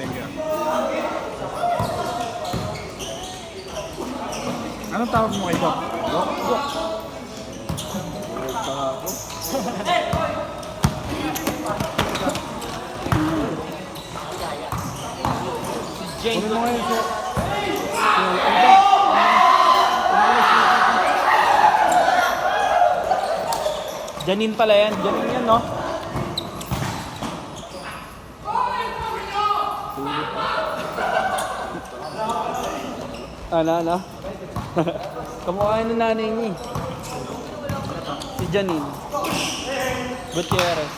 Thank you. Anong tawag mo kay Doc? Doc? Doc. Jane. Kunin mo ngayon siya. Janine pala yan. Janine yan, no? Ano? Kamukha ng nanay niya. Si Janine Gutierrez.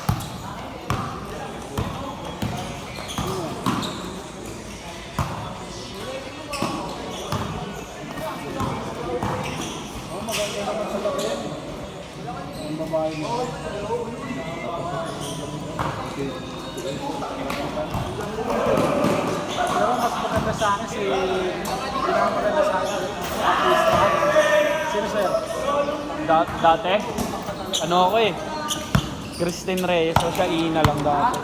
Maganda naman sa laki yan. Ang babae mo. Pero mas maganda sa akin si... Pinakamaganda sa akin. Sino sa'yo? Dati? Ano ako eh? Christine Reyes. So siya Ina lang dati.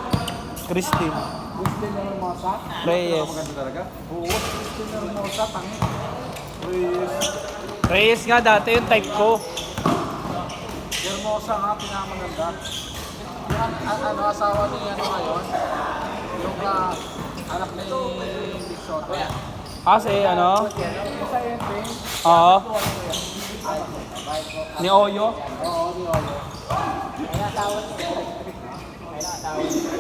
Christine Gusto niya ng mga sa? Reyes. Maganda talaga? Oo. Gusto niya ng mga sa. Tangi. Reyes. Reyes nga dati yung type ko. Hermosa nga, pinakamaganda. Yung asawa ni ano ngayon, yung anak ni Big Soto. Kasi ano? Yung sa ente, Oo. Ni Oyo. oo, ni Oyo. Kaya asawa niya. Kaya asawa niya.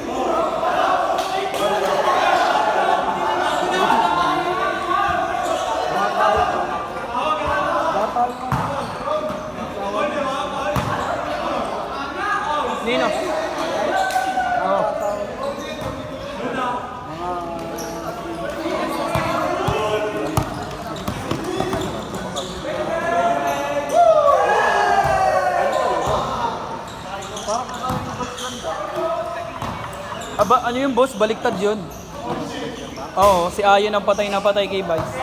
Nino? Oo. Aba, ano yung boss? Baliktad yun. Oo, si Ayon ang patay na patay kay Vice.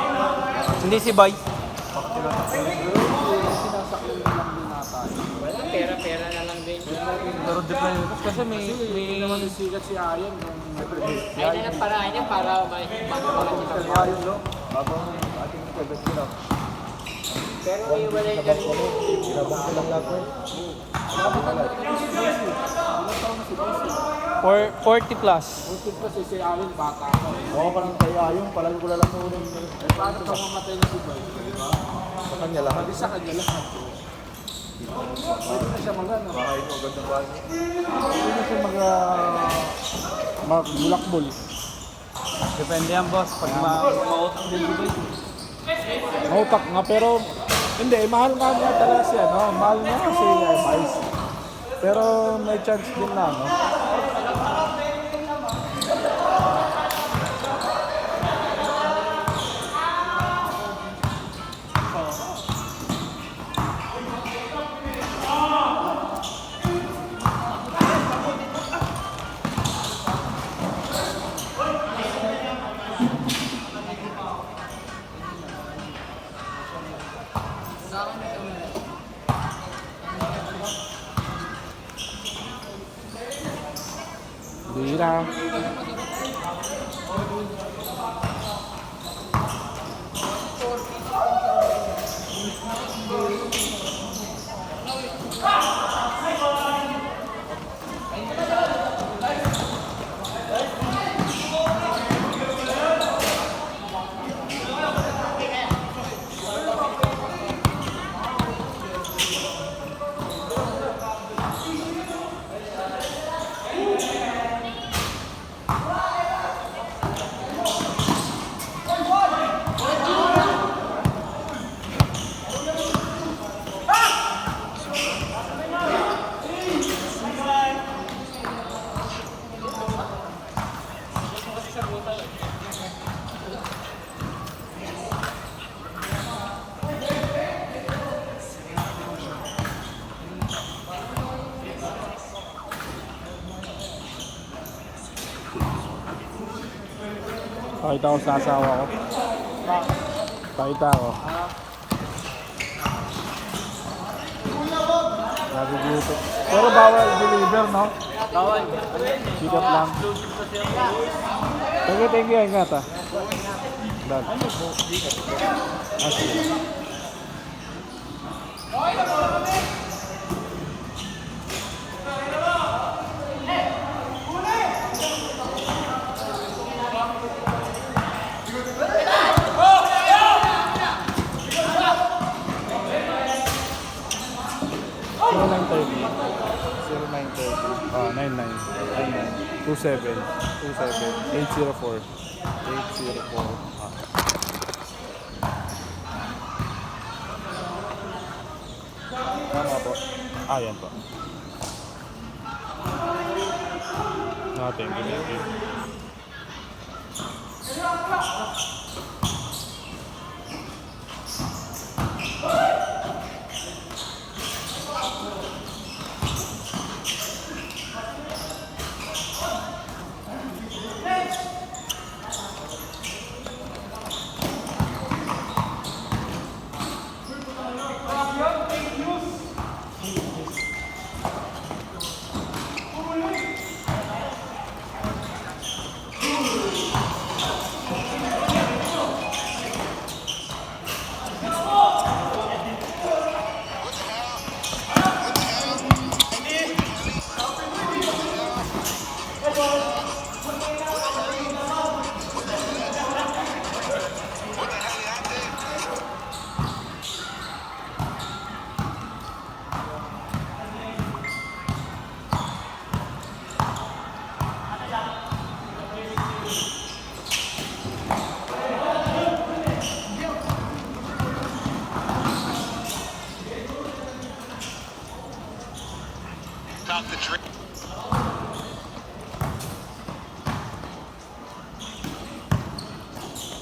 Hindi si Vice. Pera-pera na lang din. Pero depende. Kasi may... Hindi naman sigat si Ayon nung Ay na ng paraan niya para magpapalaki si Ayon, no? Habang ating kagat sila. Pero iwalay ka rin. Sinabang ko lang lahat eh. Ilang taon na si Bossy? 40 plus. Ultim kasi si Ayon, bata ako. Oo, parang kay Ayon, palagi ko lalamunin. Eh, paano pa mamatay na si Boy? Diba? Sa kanya lahat. Pati sa kanya lahat. Pwede na siya mag-ano. Makain mo, ganda ba? Pwede na siya mag-bulakbol. Depende yan boss. Pag mautak din si Vice. Mautak nga, pero hindi, mahal nga niya talaga siya, no? Mahal niya kasi Vice. Pero may chance din na, no? Bira. Pakita ko sa asawa ko. Pakita ko. Naguguto. Pero bawal deliver, no? Bawal. Sigat lang. Thank you, ingat ah. Dan. Ah, sige. Zero 804. Tama po. Yan po. Thank you.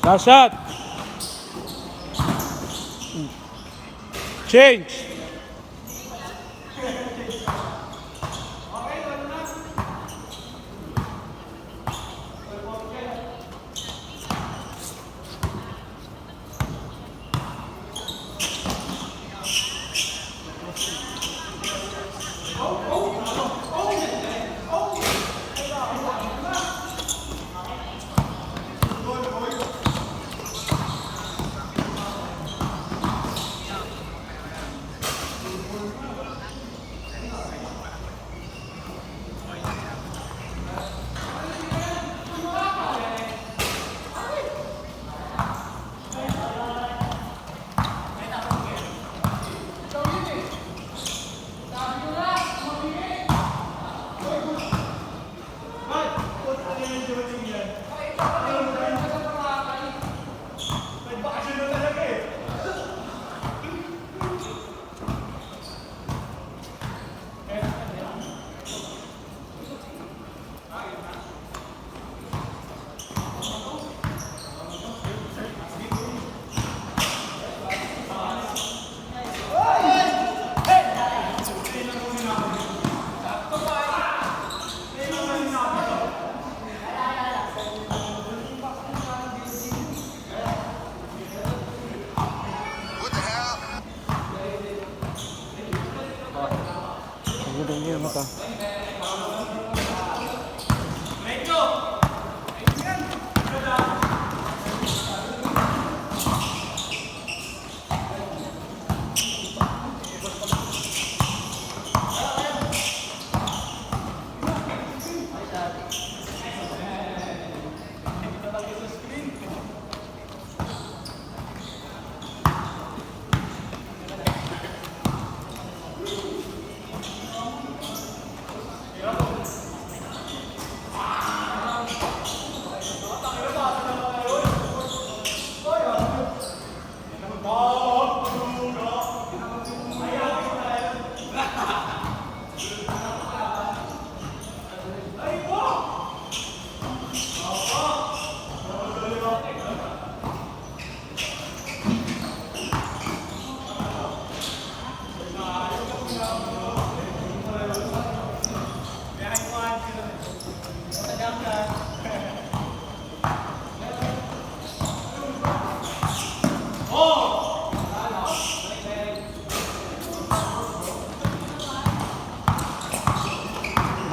Last shot. Change.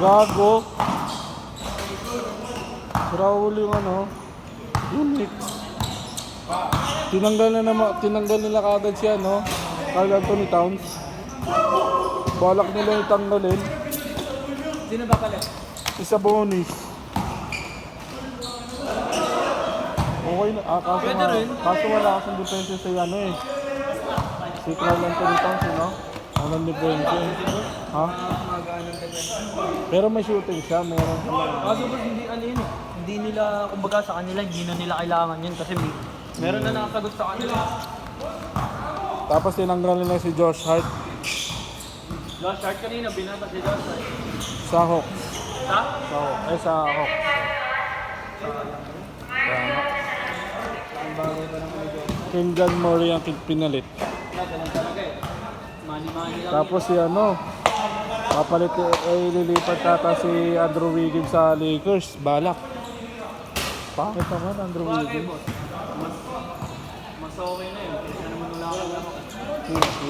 Gago. Si Raul yung ano, unique. Tinanggal nila kagad si ano, Carl Anthony Towns. Balak nila yung tanggalin. Sino ba pala? Isa Bonis. Okay na, kaso wala kasang depensa sa ano eh. Si Carl Anthony Towns, no? Walang depensa. Ha? Pero may shooting siya, meron siya. Kaso boss, hindi ano yun eh. Hindi nila, kumbaga sa kanila, hindi na nila kailangan yun kasi meron na nakasagot sa kanila. Tapos tinanggal nila si Josh Hart Josh Hart kanina, binata si Josh Hart. sa Hawks. Ha? Sa Hawks. Ang bagay pa ng mga Josh. Kengan Murray ang pinalit. Ganun talaga eh. Money lang. Tapos si ano, papalit lilipat tata si Andrew Wiggins sa Lakers. Balak. Pangit naman Andrew Bagay Wiggins. boss. Mas okay na yun. Kaysa naman wala ka lang. Kaysa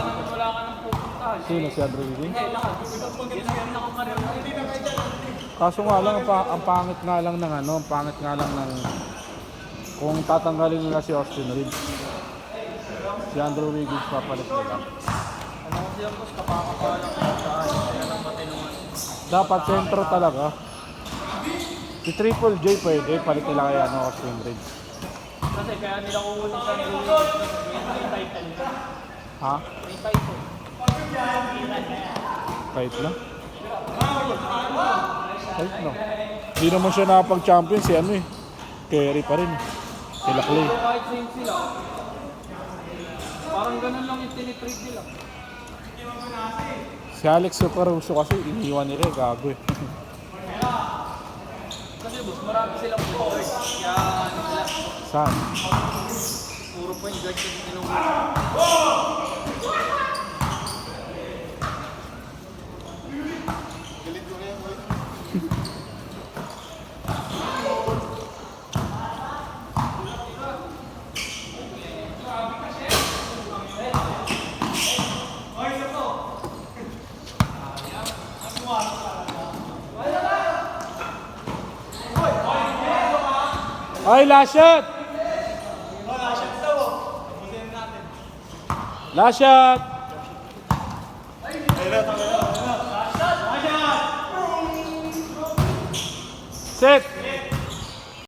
naman wala ka ng pupuntahan. Sino si Andrew Wiggins? Eh, lahat. Yan ang nakakaroon na yun. Kaso nga lang, ang pangit nga lang ng ano, ang pangit nga lang ng kung tatanggalin nila si Austin Reeves. Si Andrew Wiggins papalit nila. Ano kasi yung boss, kapakapalang kaya ng matinungan. Dapat sentro talaga. Si Triple J pwede, palit nila kaya ng Austin Reeves. Kasi kaya nila kukunin sa Andrew may title. Ha? May title. Kahit na? Kahit na. Hindi naman siya nakapag-champion si ano eh. Kerry pa rin. Sila Clay. So kahit same sila, parang ganun lang yung tinitreat nila. Si Alex Caruso kasi iniwan nila eh, gago eh. Kasi boss, marami silang forward. Kaya ano sila, Saan? puro point guard yung tinungan. Ay, last shot! Last shot! Set!